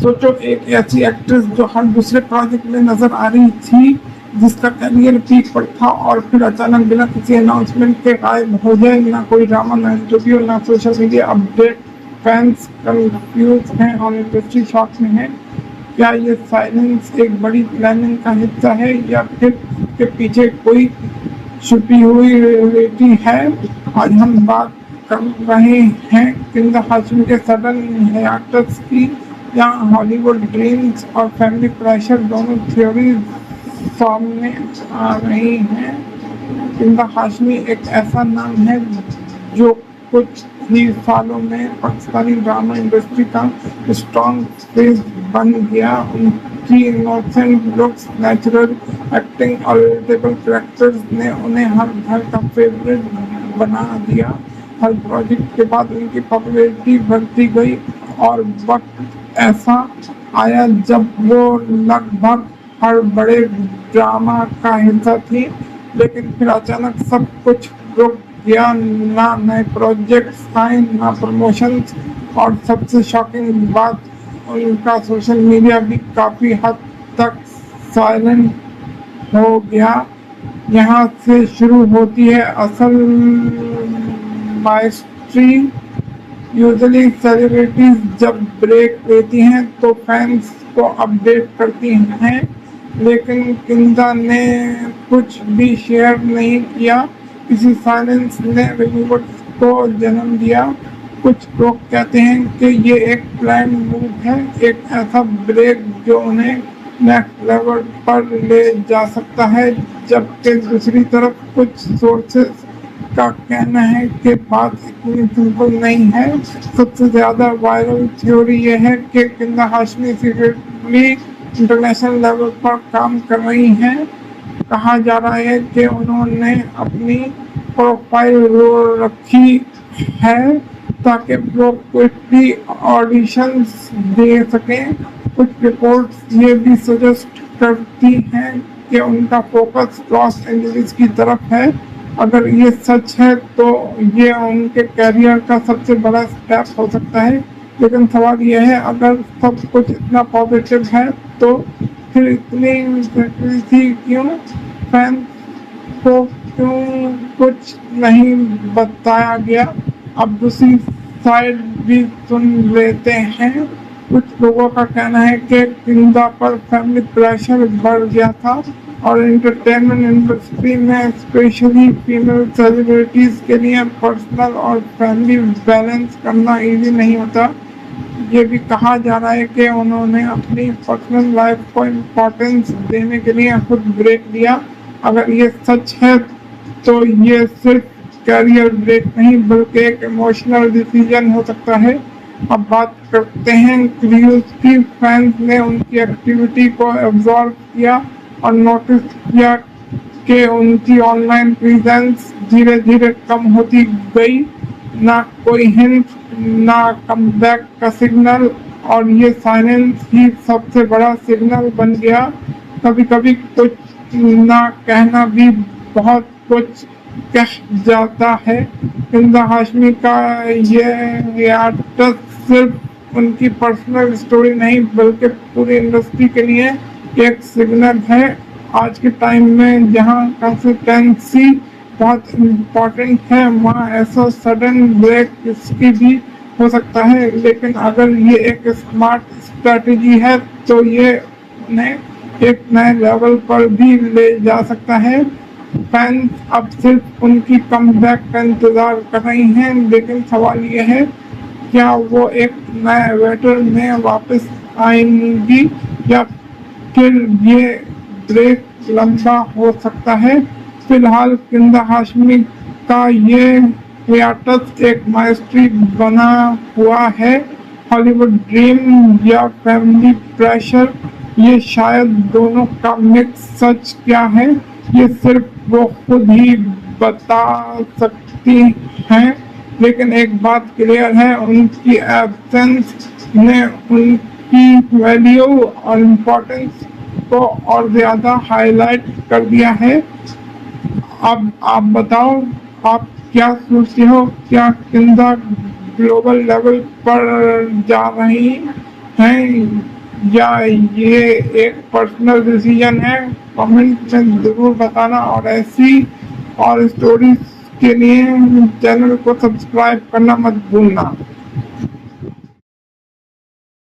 सोचो एक ऐसी एक्ट्रेस जो हर दूसरे प्रोजेक्ट में नजर आ रही थी, जिसका करियर पीक पर था और फिर अचानक बिना किसी अनाउंसमेंट के गायब हो जाए। ना कोई ड्रामा, ना इंटरव्यू, ना social media update. Fans confuse हैं और इंडस्ट्री शॉक में है। क्या ये साइलेंस एक बड़ी प्लानिंग का हिस्सा है या फिर के पीछे कोई छुपी हुई रियलिटी है? आज हम बात कर रहे हैं किंदा हाशिमी के सडन हियाटस की, जहाँ हॉलीवुड ड्रीम्स और फैमिली प्रेशर दोनों थ्योरीज सामने आ रही हैं। किंदा हाशमी एक ऐसा नाम है जो कुछ ही सालों में पाकिस्तानी ड्रामा इंडस्ट्री का स्ट्रॉन्ग फेस बन गया। उनकी इनोसेंट लुक्स, नेचुरल एक्टिंग और रिलेटेबल कैरेक्टर्स ने उन्हें हर घर का फेवरेट बना दिया। हर प्रोजेक्ट के बाद उनकी पॉपुलैरिटी बढ़ती गई और वक्त ऐसा आया जब वो लगभग हर बड़े ड्रामा का हिस्सा थी, लेकिन फिर अचानक सब कुछ रुक गया। ना नए प्रोजेक्ट्स आए, ना प्रमोशंस, और सबसे शॉकिंग बात, उनका सोशल मीडिया भी काफ़ी हद तक साइलेंट हो गया। यहाँ से शुरू होती है असल माइस्ट्री। यूजुअली सेलिब्रिटीज जब ब्रेक लेती हैं तो फैंस को अपडेट करती हैं, लेकिन किंदा ने कुछ भी शेयर नहीं किया। इसी साइलेंस ने रिव्यूअर्स को जन्म दिया। कुछ लोग कहते हैं कि ये एक प्लान मूव है, एक ऐसा ब्रेक जो उन्हें नेक्स्ट लेवल पर ले जा सकता है, जबकि दूसरी तरफ कुछ सोर्सेस का कहना है कि बात इतनी सिंपल नहीं है। सबसे ज़्यादा वायरल थ्योरी ये है कि किंदा हाशमी सीक्रेटली इंटरनेशनल लेवल पर काम कर रही हैं। कहा जा रहा है कि उन्होंने अपनी प्रोफाइल रखी है ताकि लोग क्विकली ऑडिशंस दे सकें। कुछ रिपोर्ट्स ये भी सजेस्ट करती हैं कि उनका फोकस लॉस एंजलिस की तरफ है। अगर ये सच है तो ये उनके कैरियर का सबसे बड़ा स्टेप हो सकता है। लेकिन सवाल यह है, अगर सब कुछ इतना पॉजिटिव है तो फिर इतनी थी क्यों? फैंस को क्यों कुछ नहीं बताया गया? अब दूसरी साइड भी सुन लेते हैं। कुछ लोगों का कहना है कि किंदा पर फैमिली प्रेशर बढ़ गया था और एंटरटेनमेंट इंडस्ट्री में स्पेशली फीमेल सेलिब्रिटीज के लिए पर्सनल और फैमिली बैलेंस करना इजी नहीं होता। ये भी कहा जा रहा है कि उन्होंने अपनी पर्सनल लाइफ को इम्पोर्टेंस देने के लिए खुद ब्रेक लिया। अगर ये सच है तो ये सिर्फ कैरियर ब्रेक नहीं बल्कि एक इमोशनल डिसीजन हो सकता है। अब बात करते हैं क्रियूज की। फैंस ने उनकी एक्टिविटी को एब्जॉर्ब किया और नोटिस किया कि उनकी ऑनलाइन प्रेजेंस धीरे धीरे कम होती गई। ना कोई हिंट, ना कमबैक का सिग्नल, और ये साइलेंस ही सबसे बड़ा सिग्नल बन गया। कभी कभी कुछ ना कहना भी बहुत कुछ कह जाता है। किंदा हाशमी का ये हियाटस सिर्फ उनकी पर्सनल स्टोरी नहीं बल्कि पूरी इंडस्ट्री के लिए एक सिग्नल है। आज के टाइम में जहाँ कंसिस्टेंसी बहुत इम्पोर्टेंट है, वहाँ ऐसा सडन ब्रेक किसकी भी हो सकता है। लेकिन अगर ये एक स्मार्ट स्ट्रेटजी है तो ये उन्हें एक नए लेवल पर भी ले जा सकता है। फैंस अब सिर्फ उनकी कमबैक का इंतजार कर रही हैं, लेकिन सवाल ये है, क्या वो एक नए वेटर में वापस आएंगी या फिर ये ब्रेक लंबा हो सकता है? फिलहाल किंदा हाशमी का ये हियाटस एक माइस्ट्री बना हुआ है। हॉलीवुड ड्रीम या फैमिली प्रेशर, ये शायद दोनों का मिक्स। सच क्या है ये सिर्फ वो खुद ही बता सकती हैं, लेकिन एक बात क्लियर है, उनकी एब्सेंस ने उनकी वैल्यू और इम्पोर्टेंस को और ज़्यादा हाईलाइट कर दिया है। अब आप बताओ, आप क्या सोचते हो? क्या किंदा ग्लोबल लेवल पर जा रही हैं या ये एक पर्सनल डिसीजन है? कमेंट में ज़रूर बताना और ऐसी और स्टोरीज के लिए चैनल को सब्सक्राइब करना मत भूलना।